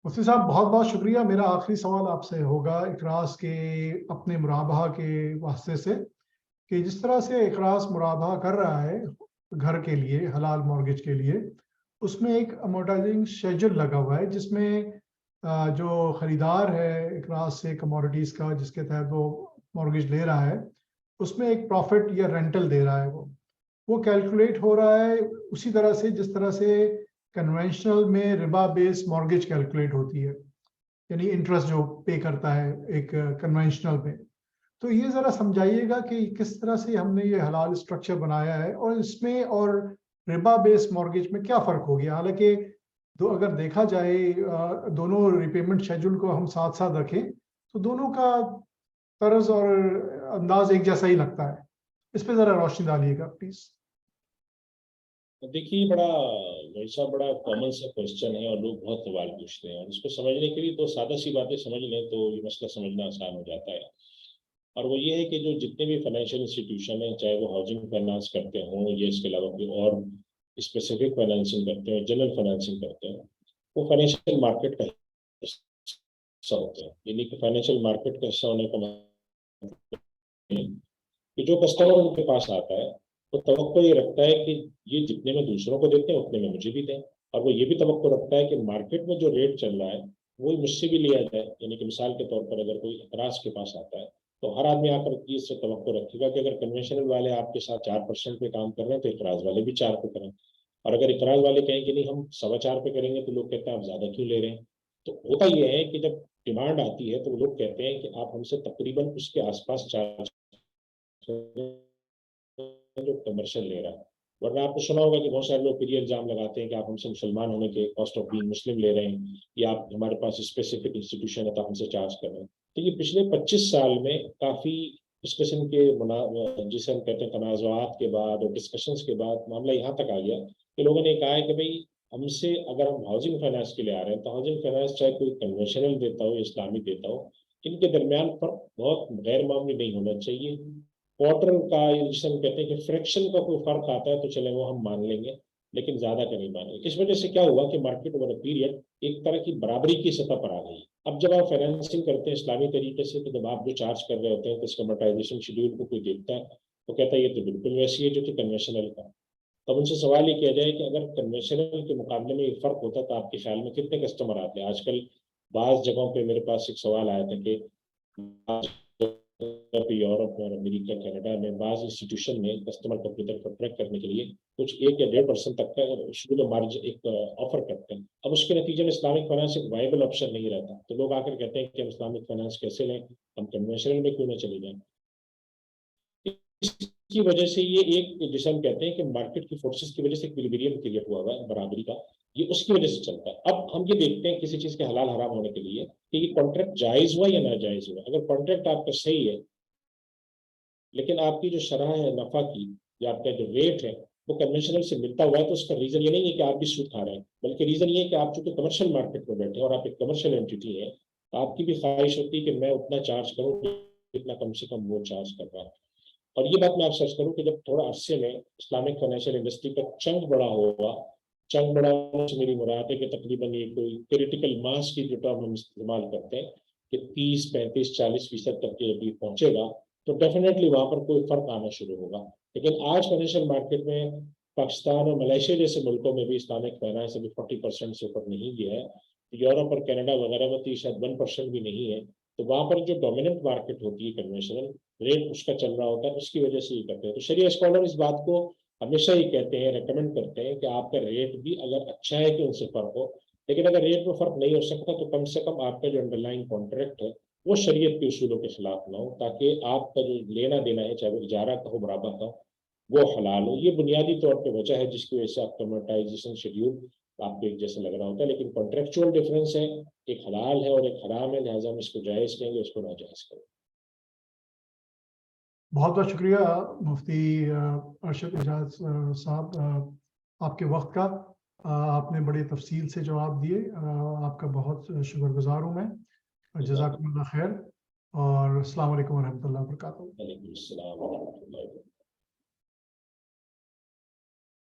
मुफ्ती साहब बहुत बहुत शुक्रिया। मेरा आखिरी सवाल आपसे होगा इकरास के अपने मुराबहा के वास्ते से, कि जिस तरह से इकरास मुराबहा कर रहा है घर के लिए, हलाल मॉर्गेज के लिए, उसमें एक अमोर्टाइजिंग शेड्यूल लगा हुआ है जिसमें जो खरीदार है इकरास से कमोडिटीज़ का, जिसके तहत वो मॉर्गेज ले रहा है, उसमें एक प्रॉफिट या रेंटल दे रहा है। वो कैलकुलेट हो रहा है उसी तरह से जिस तरह से कन्वेंशनल में रिबा बेस्ड मॉर्गेज कैलकुलेट होती है, यानी इंटरेस्ट जो पे करता है एक कन्वेंशनल में। तो ये ज़रा समझाइएगा कि किस तरह से हमने ये हलाल स्ट्रक्चर बनाया है और इसमें और रिबा बेस्ड मॉर्गेज में क्या फ़र्क हो गया। हालांकि अगर देखा जाए दोनों रिपेमेंट शेड्यूल को हम साथ साथ रखें तो दोनों का तर्ज और अंदाज एक जैसा ही लगता है। इस पे ज़रा रोशनी डालिएगा प्लीज़। देखिए, बड़ा वैसा बड़ा कॉमन सा क्वेश्चन है और लोग बहुत सवाल पूछते हैं, और इसको समझने के लिए तो सादा सी बातें समझ लें तो ये मसला समझना आसान हो जाता है। और वो ये है कि जो जितने भी फाइनेंशियल इंस्टीट्यूशन हैं, चाहे वो हाउसिंग फाइनेंस करते हों या इसके अलावा कोई और स्पेसिफिक फाइनेंसिंग करते हैं, जनरल फाइनेंसिंग करते हैं, वो फाइनेंशियल मार्केट का हिस्सा होते हैं। यानी कि फाइनेंशियल मार्केट का हिस्सा होने का मतलब कि जो कस्टमर उनके पास आता है वो तवक्को ये रखता है कि ये जितने में दूसरों को देते हैं उतने में मुझे भी दें, और वो ये भी तवक्को रखता है कि मार्केट में जो रेट चल रहा है वही मुझसे भी लिया जाए। यानी कि मिसाल के तौर पर अगर कोई इकरास के पास आता है तो हर आदमी आकर इससे तवक्को रखेगा कि अगर कन्वेंशनल वाले आपके साथ 4% पे काम कर रहे हैं तो इकराज वाले भी 4 पे करें, और अगर इकराज वाले कहें कि नहीं हम 4.25 पे करेंगे तो लोग कहते हैं आप ज्यादा क्यों ले रहे हैं। तो होता यह है कि जब डिमांड आती है तो लोग कहते हैं कि आप हमसे तकरीबन उसके आसपास चार्ज जो कमर्शियल ले रहा है। वरना आपने सुना होगा कि बहुत सारे लोग फिर ये इल्जाम लगाते हैं कि आप हमसे मुसलमान होने के कॉस्ट ऑफ बीइंग मुस्लिम ले रहे हैं, या आप हमारे पास स्पेसिफिक इंस्टीट्यूशन है तो हमसे चार्ज कर रहे हैं। तो ये पिछले 25 साल में काफी इस किस्म के जिसे हम कहते हैं तनाज़ुआत के बाद और डिस्कशंस के बाद मामला यहाँ तक आ गया कि लोगों ने कहा है कि भाई हमसे अगर हम हाउसिंग फाइनेंस के लिए आ रहे हैं तो हाउसिंग फाइनेंस चाहे कोई कन्वेंशनल देता हो या इस्लामी देता हो, इनके दरमियान फर्क बहुत गैर मामूली नहीं होना चाहिए। क्वार्टर का, जिसे हम कहते हैं कि फ्रैक्शन का कोई फर्क आता है तो चले वो हम मान लेंगे, लेकिन ज्यादा का नहीं मानेंगे। इस वजह से क्या हुआ कि मार्केट ओवर पीरियड एक तरह की बराबरी की सतह पर आ गई। अब जब आप फाइनेंसिंग करते हैं इस्लामी तरीके से तो जब आप जो चार्ज कर रहे होते हैं तो इसका अमोर्टाइजेशन शेड्यूल को कोई देखता है तो कहता है ये तो बिल्कुल वैसी है जो कि कन्वेंशनल का। तब उनसे सवाल ये किया जाए कि अगर कन्वेंशनल के मुकाबले में ये फर्क होता तो आपके ख्याल में कितने कस्टमर आते हैं। आजकल बाज़ जगहों पे मेरे पास एक सवाल आया था कि यूरोप और अमेरिका, कनाडा में बाज़ इंस्टीट्यूशन में कस्टमर को अपनी तरफ अट्रैक्ट करने के लिए कुछ 1 या 1.5% तक का शुरू में मार्जिन एक ऑफर करते हैं। अब उसके नतीजे में इस्लामिक फाइनेंस एक वायबल ऑप्शन नहीं रहता, तो लोग आकर कहते हैं कि हम इस्लामिक फाइनेंस कैसे लें, हम कन्वेंशनल में क्यों ना चले जाएं। इसकी वजह से ये एक जिसे हम कहते हैं कि मार्केट की फोर्सेस की वजह से इक्विलिब्रियम क्रिएट हुआ है बराबरी का, ये उसकी वजह से चलता है। अब हम ये देखते हैं किसी चीज के हलाल हराम होने के लिए कि ये कॉन्ट्रैक्ट जायज हुआ या नाजायज हुआ। अगर कॉन्ट्रैक्ट आपका सही है लेकिन आपकी जो शरह है नफा की, या आपका जो रेट है वो कन्वेंशनल से मिलता हुआ है, तो उसका रीजन ये नहीं है कि आप भी सूद खा रहे हैं, बल्कि रीजन ये है कि आप चूंकि कमर्शियल मार्केट में बैठे हैं और आप एक कमर्शियल एंटिटी है, तो आपकी भी ख्वाहिश होती है कि मैं उतना चार्ज करूँ जितना कम से कम वो चार्ज कर रहा है। और ये बात मैं आप सर्च करूँ कि जब थोड़ा अरसे में इस्लामिक फाइनेंशियल इंडस्ट्री का चंक बड़ा होगा, चंक बड़ा होने से मेरी मुराद है कि तकरीबन ये कोई क्रिटिकल मास की जो टर्म हम इस्तेमाल करते हैं कि 30, 35, 40% तक के अभी पहुंचेगा तो डेफिनेटली वहां पर कोई फर्क आना शुरू होगा। लेकिन आज फाइनेंशियल मार्केट में पाकिस्तान और मलेशिया जैसे मुल्कों में भी इस्लामिक फाइनेंस अभी 40% से ऊपर नहीं गया है, यूरोप और कनाडा वगैरह में तो शायद 1% भी नहीं है। तो वहां पर जो डोमिनेंट मार्केट होती है कन्वेंशनल रेट उसका चल रहा होता है, उसकी वजह से ये करते हैं। तो शरिया स्कॉलर इस बात को हमेशा ही कहते हैं, रेकमेंड करते हैं कि आपका रेट भी अगर अच्छा है कि उनसे फर्क हो, लेकिन अगर रेट में फर्क नहीं हो सकता तो कम से कम आपका जो अंडरलाइन कॉन्ट्रैक्ट है वो शरीयत के उसूलों के खिलाफ ना हो, ताकि आपका जो लेना देना है चाहे वो इजारा का हो, बराबर का हो, वो हलाल हो। ये बुनियादी तौर पर वजह है जिसकी वजह से आपका मोनेटाइजेशन शेड्यूल आपको एक जैसा लग रहा होता है। लेकिन कॉन्ट्रेक्चुअल डिफरेंस है, एक हलाल है और एक हराम है, लिहाजा हम इसको जायज़ कहेंगे, उसको नाजायज़ करेंगे। बहुत बहुत शुक्रिया मुफ्ती अरशद एजाज साहब, आपके वक्त का आपने बड़े तफसील से जवाब दिए। आपका बहुत शुक्रगुजार हूँ मैं। जज़ाकुमुल्लाह खैर और अस्सलाम वालेकुम वरहमतुल्लाहि वबरकातुहू। वालेकुम अस्सलाम।